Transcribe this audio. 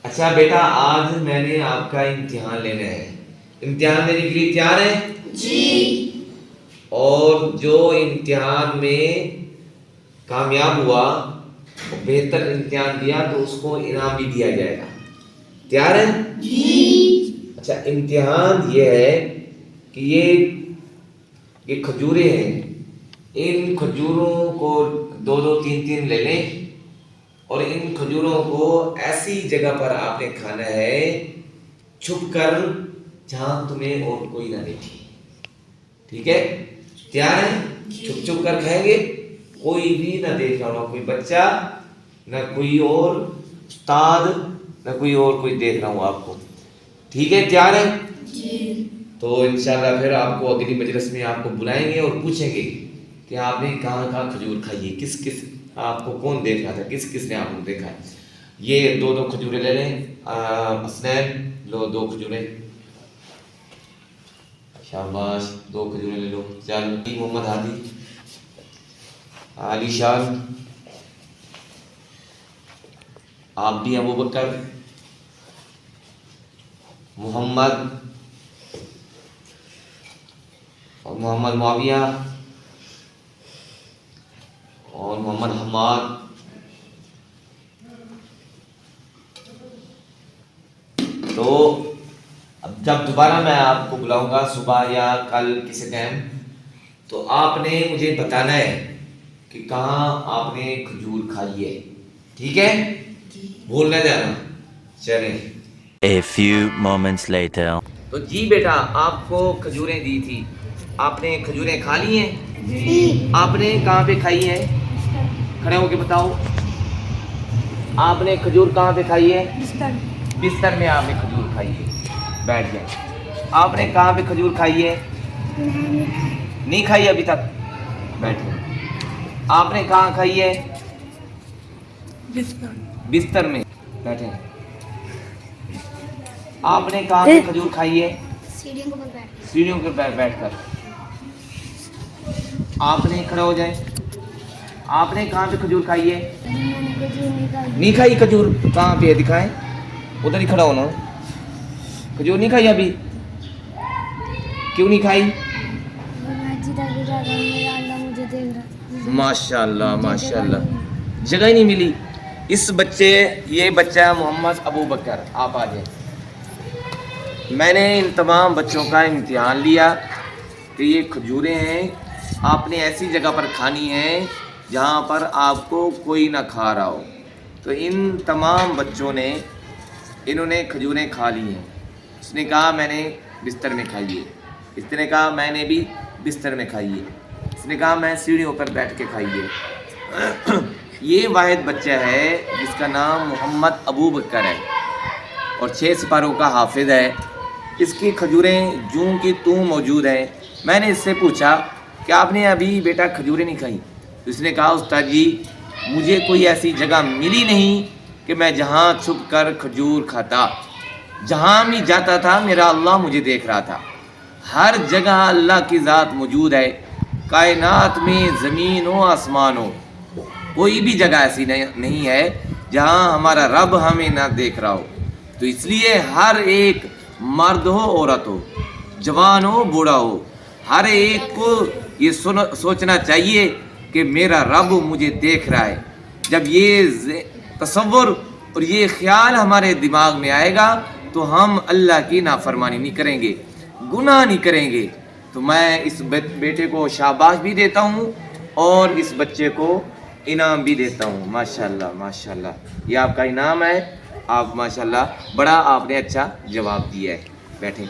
اچھا بیٹا، آج میں نے آپ کا امتحان لینا ہے. امتحان دینے کے لیے تیار ہے؟ جی. اور جو امتحان میں کامیاب ہوا، بہتر امتحان دیا، تو اس کو انعام بھی دیا جائے گا. تیار ہے؟ جی. اچھا، امتحان یہ ہے کہ یہ کھجوریں ہیں. ان کھجوروں کو دو دو تین تین لے لیں، اور ان کھجوروں کو ایسی جگہ پر آپ نے کھانا ہے چھپ کر، جہاں تمہیں اور کوئی نہ دیکھے. ٹھیک ہے؟ تیار ہے؟ چھپ چھپ کر کھائیں گے، کوئی بھی نہ دیکھ رہا ہو، کوئی بچہ نہ کوئی اور استاد نہ کوئی دیکھ رہا ہوں آپ کو. ٹھیک ہے؟ تیار ہے؟ جی. تو انشاءاللہ پھر آپ کو اگلی مجلس میں آپ کو بلائیں گے اور پوچھیں گے کہ آپ نے کہاں کہاں کھجور کھائی ہے، کس کس آپ کو کون دیکھ رہا تھا، کس کس نے آپ کو دیکھا ہے. یہ دو دو کھجوریں لے لیں. حسنین لو 2 کھجوریں. شاباش، 2 کھجوریں لے لو. چل محمد ہادی، علی شان، آپ بھی ابو بکر، محمد اور محمد معاویہ اور محمد حماد. تو اب جب دوبارہ میں آپ کو بلاؤں گا صبح یا کل کسی ٹائم، تو آپ نے مجھے بتانا ہے کہ کہاں آپ نے کھجور کھائی ہے. ٹھیک ہے؟ بھول نہ جانا. چلیں. A few moments later. تو جی بیٹا، آپ کو کھجوریں دی تھی، آپ نے کھجوریں کھا لی ہیں؟ جی. آپ نے کہاں پہ کھائی ہے؟ کھڑے ہو کے بتاؤ. آپ نے کھجور کہاں پہ کھائی ہے؟ بستر میں آپ نے کھجور کھائی ہے. بیٹھ جائیں. آپ نے کہاں پہ کھجور کھائی ہے؟ نہیں کھائی ابھی تک؟ بیٹھے. آپ نے کہاں کھائی ہے؟ بستر میں. بیٹھے. آپ نے کہاں پہ کھجور کھائی ہے؟ سیڑھیوں کے پر بیٹھ کر. آپ نے کھڑے ہو جائیں. آپ نے کہاں پہ کھجور کھائی ہے؟ نہیں کھائی کھجور؟ کہاں پہ ہے دکھائیں. ادھر ہی کھڑا ہونا. کھجور نہیں کھائی ابھی؟ کیوں نہیں کھائی؟ ماشاء اللہ ماشاء اللہ، جگہ ہی نہیں ملی. اس بچے، یہ بچہ محمد ابو بکر، آپ آ جائیں. میں نے ان تمام بچوں کا امتحان لیا کہ یہ کھجوریں ہیں، آپ نے ایسی جگہ پر کھانی ہیں جہاں پر آپ کو کوئی نہ کھا رہا ہو. تو ان تمام بچوں نے، انہوں نے کھجوریں کھا لی ہیں. اس نے کہا میں نے بستر میں کھائی ہے. اس نے کہا میں نے بھی بستر میں کھائی ہے. اس نے کہا میں سیڑھیوں پر بیٹھ کے کھائی ہے. یہ واحد بچہ ہے جس کا نام محمد ابو بکر ہے اور 6 سپاروں کا حافظ ہے. اس کی کھجوریں جوں کی توں موجود ہیں. میں نے اس سے پوچھا کہ آپ نے ابھی بیٹا کھجوریں نہیں کھائیں؟ اس نے کہا استاد جی مجھے کوئی ایسی جگہ ملی نہیں کہ میں جہاں چھپ کر کھجور کھاتا. جہاں بھی جاتا تھا میرا اللہ مجھے دیکھ رہا تھا. ہر جگہ اللہ کی ذات موجود ہے. کائنات میں زمین و آسمان ہو، کوئی بھی جگہ ایسی نہیں ہے جہاں ہمارا رب ہمیں نہ دیکھ رہا ہو. تو اس لیے ہر ایک مرد ہو عورت ہو، جوان ہو بوڑھا ہو، ہر ایک کو یہ سوچنا چاہیے کہ میرا رب مجھے دیکھ رہا ہے. جب یہ تصور اور یہ خیال ہمارے دماغ میں آئے گا تو ہم اللہ کی نافرمانی نہیں کریں گے، گناہ نہیں کریں گے. تو میں اس بیٹے کو شاباش بھی دیتا ہوں اور اس بچے کو انعام بھی دیتا ہوں. ماشاءاللہ ماشاءاللہ، یہ آپ کا انعام ہے. آپ ماشاءاللہ بڑا آپ نے اچھا جواب دیا ہے. بیٹھیں.